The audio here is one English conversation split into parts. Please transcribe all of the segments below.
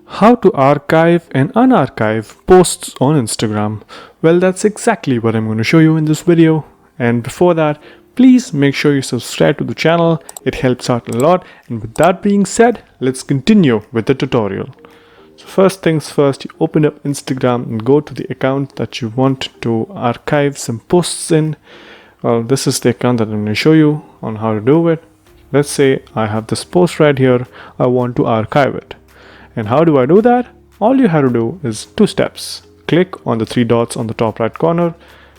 How to archive and unarchive posts on Instagram. Well, that's exactly what I'm going to show you in this video. And before that, please make sure you subscribe to the channel. It helps out a lot. And with that being said, let's continue with the tutorial. So first things first, you open up Instagram and go to the account that you want to archive some posts in. Well, this is the account that I'm going to show you on how to do it. Let's say I have this post right here. I want to archive it. And how do I do that? All you have to do is two steps. Click on the three dots on the top right corner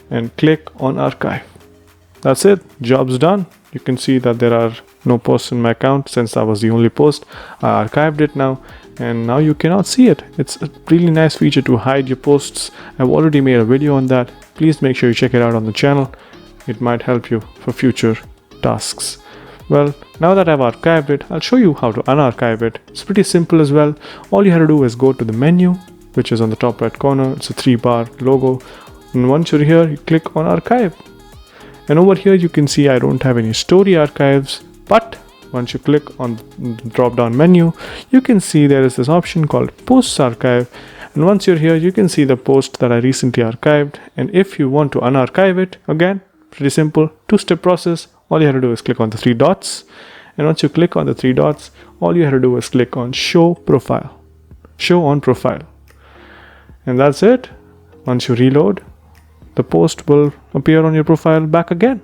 and click on archive. That's it. Job's done. You can see that there are no posts in my account since that was the only post. I archived it now and now you cannot see it. It's a really nice feature to hide your posts. I've already made a video on that. Please make sure you check it out on the channel. It might help you for future tasks. Well, now that I've archived it, I'll show you how to unarchive it. It's pretty simple as well. All you have to do is go to the menu, which is on the top right corner. It's a 3-bar logo. And once you're here, you click on archive. And over here, you can see I don't have any story archives. But once you click on the drop-down menu, you can see there is this option called Posts Archive. And once you're here, you can see the post that I recently archived. And if you want to unarchive it, again, pretty simple, two-step process. All you have to do is click on the three dots. And once you click on the three dots, all you have to do is click on Show Profile. Show on Profile. And that's it. Once you reload, the post will appear on your profile back again.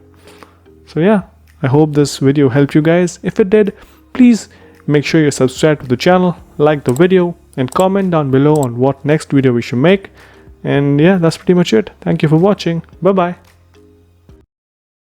So yeah, I hope this video helped you guys. If it did, please make sure you subscribe to the channel, like the video, and comment down below on what next video we should make. And yeah, that's pretty much it. Thank you for watching. Bye-bye.